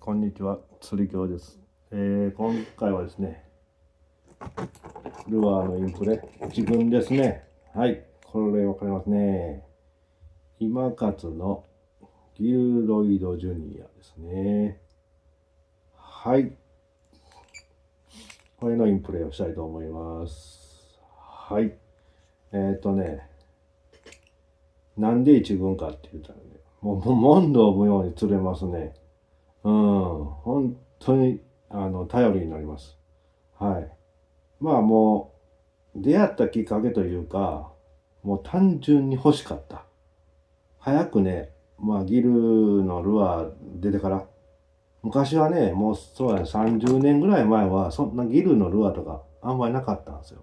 こんにちは、釣り教です。今回はですね、ルアーのインプレ、自分ですね。はい、これわかりますね。今勝のギルロイドジュニアですね。はい、これのインプレをしたいと思います。はい、なんで一軍かって言ったらね、もう問答無用に釣れますね。本当に頼りになります。はい。まあもう出会ったきっかけというか、もう単純に欲しかった。早くね、ギルのルアー出てから、昔はね、もうそうやね、30年ぐらい前はそんなギルのルアーとかあんまりなかったんですよ。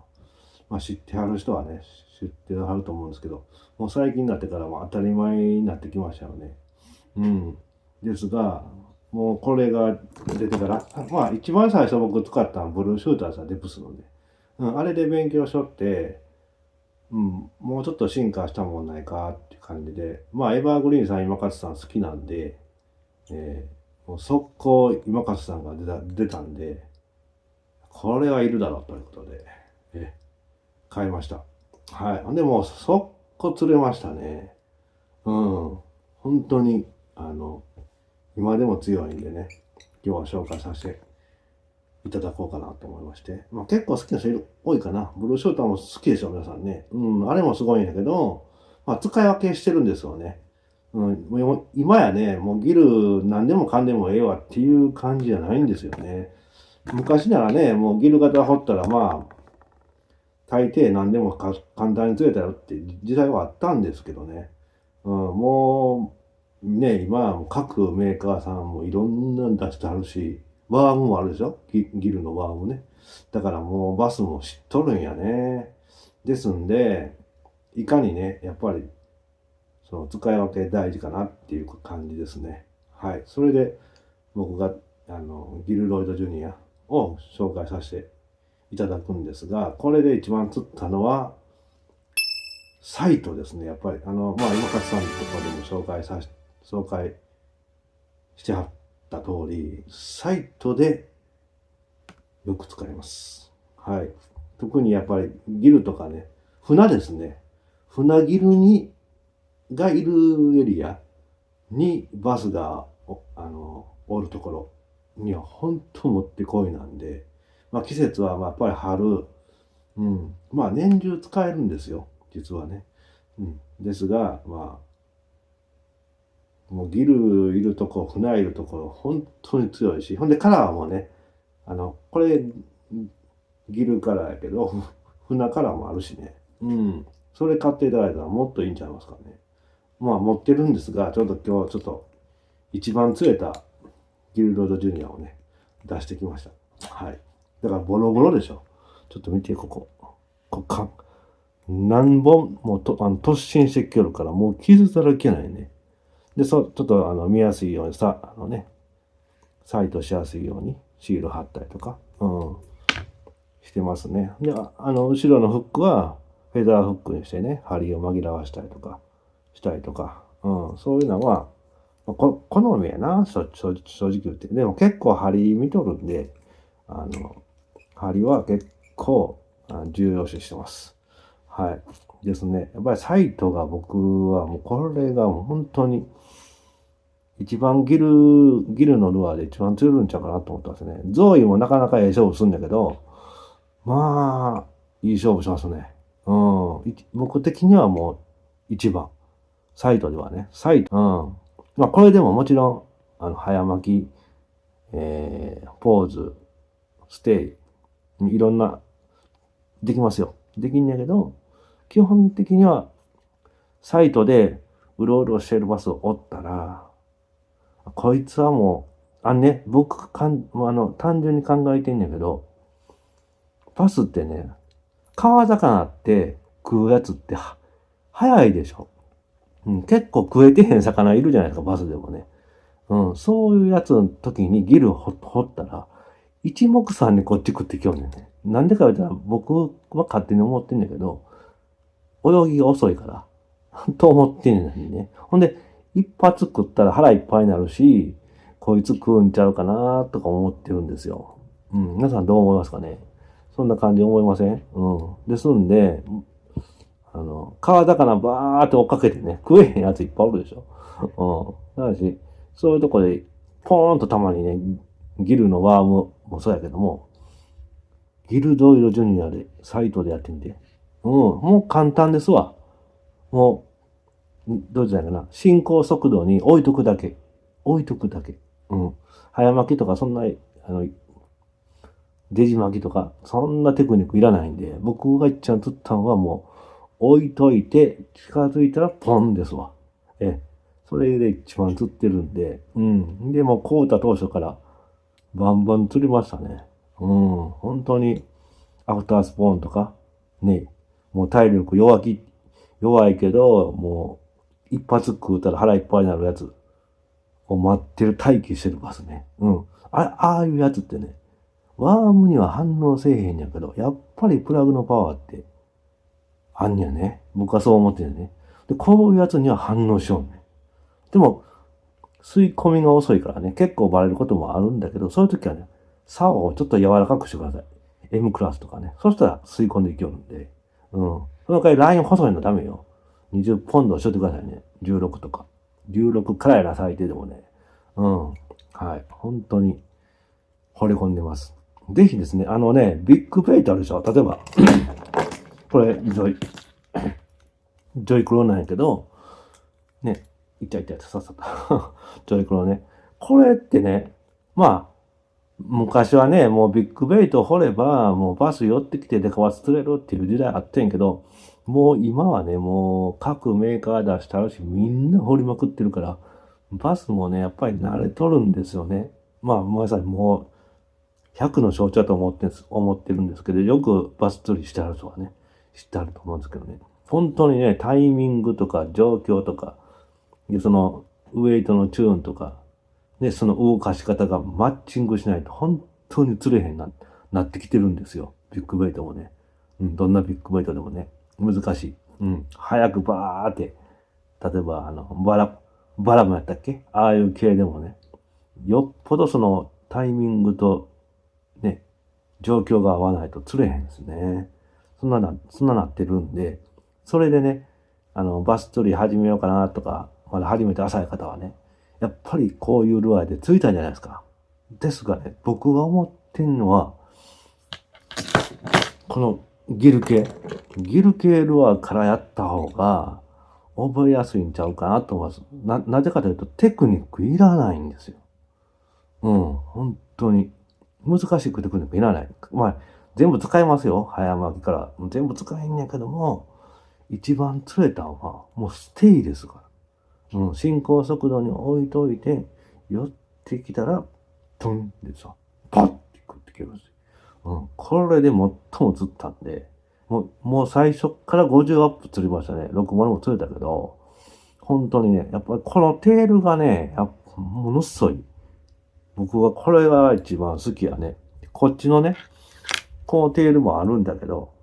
知ってはる人はね、知ってはると思うんですけど、もう最近になってから当たり前になってきましたよね。うん。ですが、もうこれが出てから、一番最初僕使ったのはブルーシューターさ、デプスので。あれで勉強しとって、もうちょっと進化したもんないかっていう感じで、エバーグリーンさん、今勝さん好きなんで、もう速攻今勝さんが出たんで、これはいるだろうということで、買いました。はい。でも、速攻釣れましたね。本当に、今でも強いんでね、今日は紹介させていただこうかなと思いまして。結構好きな人多いかな。ブルーショーターも好きでしょ、皆さんね。あれもすごいんだけど、使い分けしてるんですよね。もう今やね、もうギル何でもかんでもええわっていう感じじゃないんですよね。昔ならね、もうギル型掘ったら大抵何でも簡単に釣れたよって時代はあったんですけどね。もう、ね、今はもう各メーカーさんもいろんなの出してあるし、ワームもあるでしょ、ギルのワームね。だからもうバスも知っとるんやね。ですんで、いかにね、やっぱり、その使い分け大事かなっていう感じですね。はい。それで、僕が、ギルロイドジュニアを紹介させていただくんですが、これで一番釣ったのは、サイトですね。やっぱり、今勝さんのところでも紹介してはった通り、サイトでよく使います。はい。特にやっぱりギルとかね、船ですね。船ギルがいるエリアにバスがおるところには本当もってこいなんで、季節はやっぱり春、年中使えるんですよ。実はね。ですが、もうギルいるとこ、船いるところ、本当に強いし、ほんでカラーもね、これ、ギルカラーやけど、船カラーもあるしね。それ買っていただいたらもっといいんちゃいますかね。持ってるんですが、ちょっと今日ちょっと一番釣れたギルロードジュニアをね、出してきました。はい。だからボロボロでしょ。ちょっと見て、ここ。何本も突進してきよるから、もう傷だらけないね。で、ちょっと見やすいようにサイトしやすいようにシール貼ったりとか、してますね。で、後ろのフックはフェザーフックにしてね、針を紛らわしたりとか、そういうのは、好みやな、正直言って。でも結構針見とるんで、針は結構重要視してます。はい。ですね。やっぱりサイトが僕はもうこれがもう本当に一番ギルのルアーで一番釣れるんちゃうかなと思ったんですね。ゾーイもなかなかええ勝負するんだけど、いい勝負しますね。僕的にはもう一番。サイトではね。これでももちろん、早巻き、ポーズ、ステイ、いろんな、できますよ。できんねんけど、基本的には、サイトでうろうろしてるバスをおったら、こいつはもう、単純に考えてんねんけど、バスってね、川魚って食うやつって早いでしょ。結構食えてへん魚いるじゃないですか、バスでもね。そういうやつの時にギル掘ったら、一目散にこっち食ってきよんねんね。なんでか言ったら僕は勝手に思ってんだけど、泳ぎが遅いから、と思ってんねんね。ほんで、一発食ったら腹いっぱいになるし、こいつ食うんちゃうかなとか思ってるんですよ。うん。皆さんどう思いますかね？そんな感じ思いません？うん。ですんで、川魚バーって追っかけてね、食えへんやついっぱいおるでしょ。うん。だし、そういうとこで、ポーンとたまにね、ギルのワームもそうやけども、ギルドイドジュニアで、サイトでやってみて。うん。もう簡単ですわ。もう、どうじゃないかな。進行速度に置いとくだけ。置いとくだけ。うん。早巻きとかそんな、デジ巻きとか、そんなテクニックいらないんで、僕が一番釣ったのはもう、置いといて、近づいたらポンですわ。それで一番釣ってるんで、うん。でも、こうた当初からバンバン釣りましたね。うん。本当に、アフタースポーンとか、ね、もう体力弱いけど、もう、一発食うたら腹いっぱいになるやつを待ってる待機してるバスね。うん。ああいうやつってね、ワームには反応せえへんやけど、やっぱりプラグのパワーってあんねやね。僕はそう思ってるね。で、こういうやつには反応しようね。でも、吸い込みが遅いからね、結構バレることもあるんだけど、そういう時はね、竿をちょっと柔らかくしてください。M クラスとかね。そしたら吸い込んでいきよるんで。うん。その代わりライン細いのダメよ。20ポンドしといてくださいね。16とか。16からやら最低でもね。うん。はい。本当に惚れ込んでます。ぜひですね、ビッグペイトあるでしょ。例えば、これ、ジョイクロなんやけど、ね、いっちゃいっちゃいさっさと。ジョイクロね。これってね、まあ、昔はね、もうビッグベイトを掘れば、もうバス寄ってきてデカバス釣れるっていう時代あってんけど、もう今はね、もう各メーカー出してあるし、みんな掘りまくってるから、バスもね、やっぱり慣れとるんですよね。まあ、まさにもう、100の象徴だと思ってるんですけど、よくバス釣りしてある人はね、知ってあると思うんですけどね。本当にね、タイミングとか状況とか、でそのウェイトのチューンとか、ね、その動かし方がマッチングしないと本当に釣れへんなってきてるんですよ。ビッグベイトもね。うん、どんなビッグベイトでもね。難しい。うん。早くバーって、例えばバラムやったっけ？ああいう系でもね。よっぽどそのタイミングとね、状況が合わないと釣れへんですね。そんななってるんで、それでね、バス釣り始めようかなとか、まだ初めて浅い方はね、やっぱりこういうルアーで釣りたいんじゃないですか。ですがね、僕が思ってんのは、このギル系ルアーからやった方が覚えやすいんちゃうかなと思います。なぜかというとテクニックいらないんですよ。うん、本当に。難しいテクニックいらない。まあ、全部使いますよ。早巻きから。全部使えんやけども、一番釣れたのは、もうステイですから。うん、進行速度に置いといて、寄ってきたら、トンってさ、パッて食ってけるんですよ。うん、これで最も釣ったんで、もう最初から50アップ釣りましたね。60も釣れたけど、本当にね、やっぱりこのテールがね、ものすごい。僕はこれが一番好きやね。こっちのね、このテールもあるんだけど、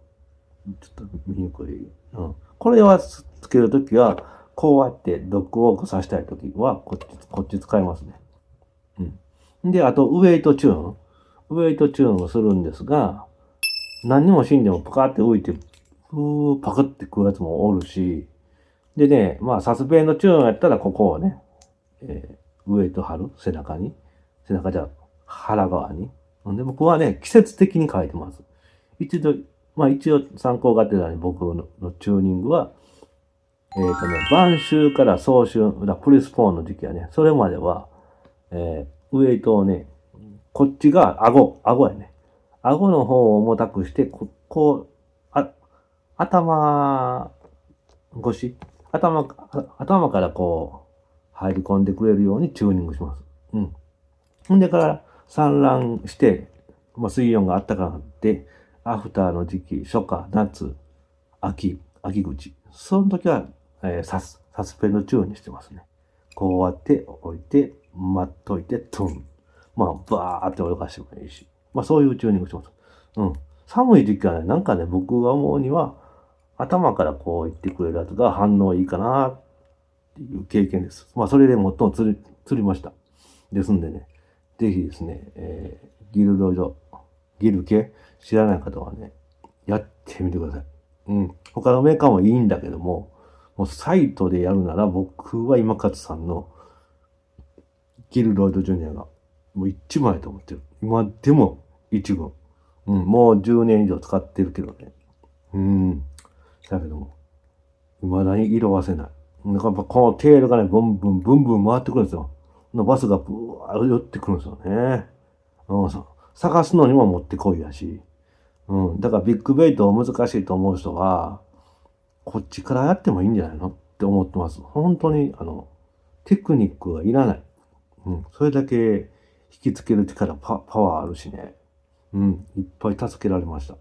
ちょっと見にくい。うん。これはつけるときは、こうやってドッグウォークさせたいときは、こっち使いますね。うん。で、あと、ウェイトチューン。ウェイトチューンをするんですが、何にもしんでもパカって浮いて、パクって食うやつもおるし、でね、まあ、サスペンドチューンやったら、ここをね、ウェイト貼る背中じゃ、腹側に。で、僕はね、季節的に書いてます。一応参考がてらに僕のチューニングは、晩秋から早春、プリスポーンの時期はね、それまでは、ウエイトをね、こっちが顎やね。顎の方を重たくして、頭越し、頭からこう、入り込んでくれるようにチューニングします。うん。ほんでから産卵して、まあ、水温が暖かくなって、アフターの時期、初夏、夏、秋口。その時は、サスペンドチューンにしてますね。こうやって置いて、待っといて、トン。まあ、バーって泳がしてもいいし。まあ、そういうチューニングしてます。うん。寒い時期はね、なんかね、僕が思うには、頭からこう言ってくれるやつが反応いいかなっていう経験です。まあ、それで最も釣りました。ですんでね、ぜひですね、ギルロイド、ギル系知らない方はね、やってみてください。うん。他のメーカーもいいんだけども、もうサイトでやるなら僕は今勝さんのギル・ロイド・ジュニアがもう一番やと思ってる。今でも一軍。うん、もう10年以上使ってるけどね。うん。だけども、未だに色褪せない。なんかやっぱこのテールがね、ブンブン、ブンブン回ってくるんですよ。バスがブワー寄ってくるんですよね。うん、探すのにももってこいやし。うん。だからビッグベイト難しいと思う人は、こっちからやってもいいんじゃないのって思ってます。本当に、テクニックはいらない。うん。それだけ引きつける力、パワーあるしね。うん。いっぱい助けられました。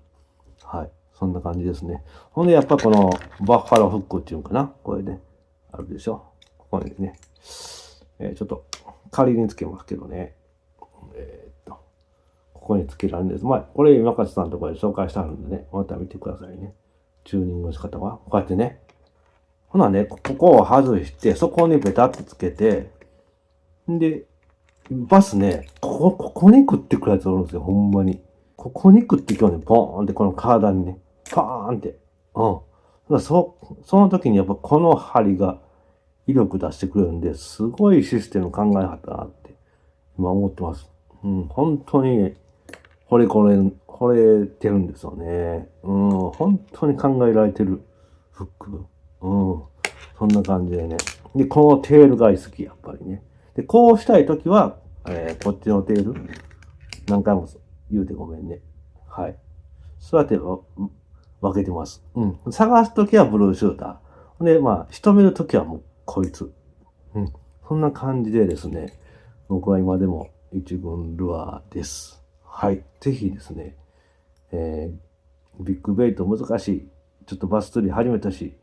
はい。そんな感じですね。ほんで、やっぱこのバッファローフックっていうのかな。これね。あるでしょ。ここにね。ちょっと仮につけますけどね。ここにつけられるんです。まあ、これ今勝さんのところで紹介してあるんでね。また見てくださいね。チューニングの仕方は。こうやってね。ほなね、ここを外して、そこにペタッとつけて、んで、バスね、ここに食ってくるやつおるんですよ、ほんまに。ここに食ってきようね、ポーンってこの体にね、パーンって。うん。その時にやっぱこの針が威力出してくれるんで、すごいシステム考えはったなって今思ってます。うん、本当に惚れてるんですよね。うん、本当に考えられてるフック。うん、そんな感じでね。で、このテールが好き、やっぱりね。で、こうしたいときは、こっちのテール、何回も言うてごめんね。はい。そうやって分けてます。うん。探すときはブルーシューター。で、まあ、仕留めるときはもうこいつ。うん。そんな感じでですね、僕は今でも一軍ルアーです。はい。ぜひですね、ビッグベイト難しい。ちょっとバス釣り始めたし、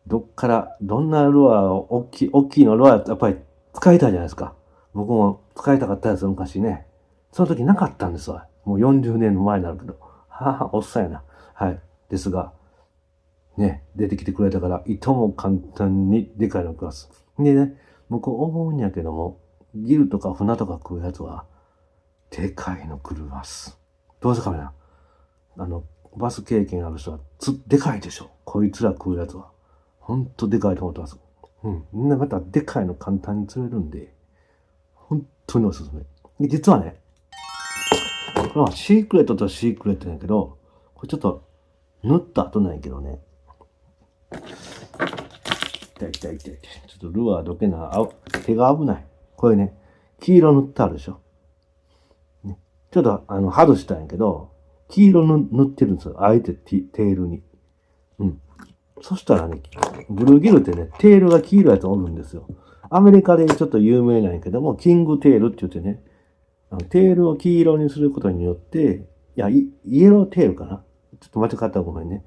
どっから、どんなルアーを、大きいのルアーやっぱり使いたいじゃないですか。僕も使いたかったです、昔ね。その時なかったんですわ。もう40年の前になるけど。はあ、おっさんやな。はい。ですが、ね、出てきてくれたから、いとも簡単にでかいの来ます。でね、僕思うんやけども、ギルとか船とか食うやつは、でかいの来るます。どうせかな。バス経験ある人は、でかいでしょ。こいつら食うやつは。ほんとでかいと思ってます。うん。みんなまたでかいの簡単に釣れるんで、本当におすすめ。で、実はね、これはシークレットとシークレットなんやけど、これちょっと塗った後なんやけどね。痛い。ちょっとルアーどけな。手が危ない。これね、黄色塗ってあるでしょ。ね、ちょっと外したんやけど、黄色塗ってるんですよ。あえてテールに。うん。そしたらね、ブルーギルってね、テールが黄色いやつおるんですよ。アメリカでちょっと有名なんやけども、キングテールって言ってね、テールを黄色にすることによって、イエローテールかな。ちょっと間違ったらごめんね。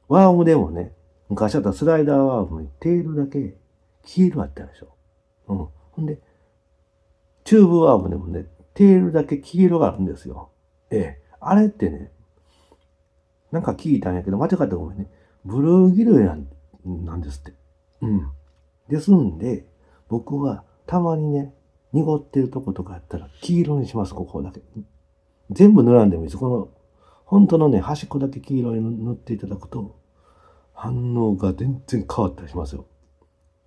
ワームでもね、昔だったらスライダーワームにテールだけ黄色あったでしょ。うん。ほんで、チューブワームでもね、テールだけ黄色があるんですよ。あれってね、なんか聞いたんやけど、間違ったらごめんね。ブルーギルなんですって。うん。ですんで、僕はたまにね、濁ってるとことかやったら黄色にします、ここだけ。全部塗らんでもいいです。この、本当のね、端っこだけ黄色に塗っていただくと、反応が全然変わったりしますよ。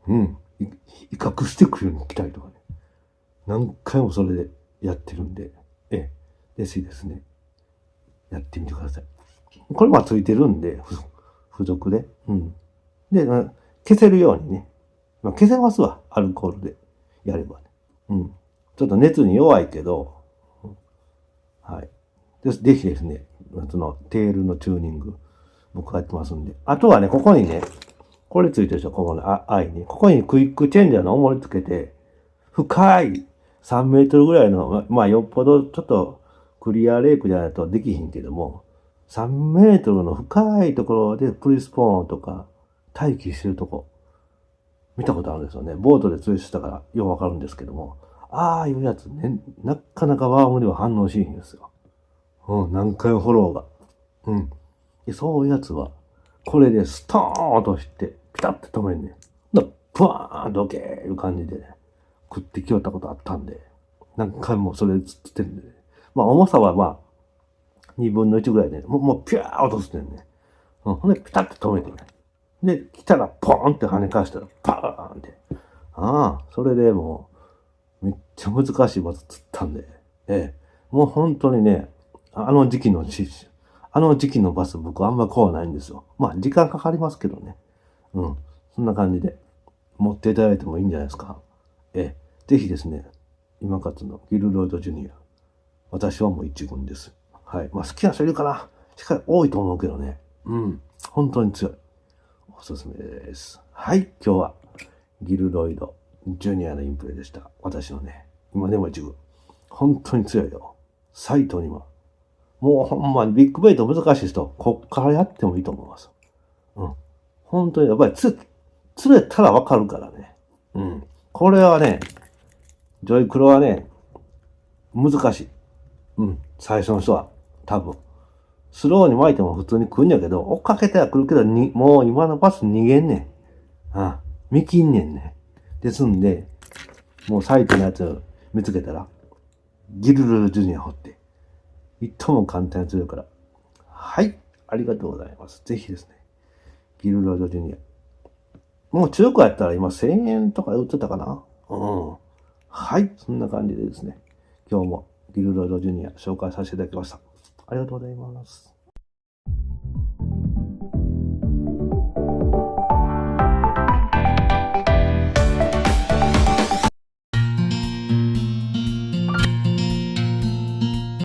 うん。威嚇してくるように来たりとかね。何回もそれでやってるんで、ぜひですね、やってみてください。これはついてるんで、付属で。うん。で、消せるようにね。消せますわ。アルコールでやればね。うん。ちょっと熱に弱いけど、はい。ぜひですね、そのテールのチューニング、僕がやってますんで。あとはね、ここにね、これついてるでしょ、ここの愛に。ここにクイックチェンジャーの重りつけて、深い3メートルぐらいの、まあよっぽどちょっとクリアレイクじゃないとできひんけども、3メートルの深いところでプリスポーンとか待機してるとこ、見たことあるんですよね。ボートで釣りしたからよくわかるんですけども、ああいうやつね、なかなかワームでは反応しいんですよ。うん、何回もフォローが。うん。でそういうやつは、これでストーンとして、ピタッと止めんねん。プワーンとけーいう感じでね、食ってきよったことあったんで、何回もそれ釣ってるんでね。まあ重さはまあ、2分の1ぐらいで、もうピュー落とすねんね。ほんでピタッと止めてね。で、来たらポーンって跳ね返したらパーンって。ああ、それでもう、めっちゃ難しいバス釣ったんで、もう本当にね、あの時期のバス僕あんま怖ないんですよ。まあ時間かかりますけどね。うん。そんな感じで持っていただいてもいいんじゃないですか。ぜひですね、今勝のギルロイド・ジュニア。私はもう一軍です。はい。まあ好きな人いるかな。しっかり多いと思うけどね。うん。本当に強い。おすすめです。はい。今日はギルロイド・ジュニアのインプレでした。私のね、今でも一軍。本当に強いよ。サイトには。もうほんまにビッグベイト難しい人、こっからやってもいいと思います。うん。本当にやっぱり釣れたらわかるからね。うん。これはね、ジョイクロはね、難しい。うん。最初の人は。多分。スローに巻いても普通に来るんやけど、追っかけては来るけど、もう今のパス逃げんねん。見切んねんね。ですんで、もうサイトのやつを見つけたら、ギルルジュニア掘って、いっとも簡単に釣れるから。はい。ありがとうございます。ぜひですね、ギルロイドジュニア。もう中古やったら今1000円とかで売ってたかな。うん。はい。そんな感じでですね、今日もギルロイドジュニア紹介させていただきました。ありがとうございます。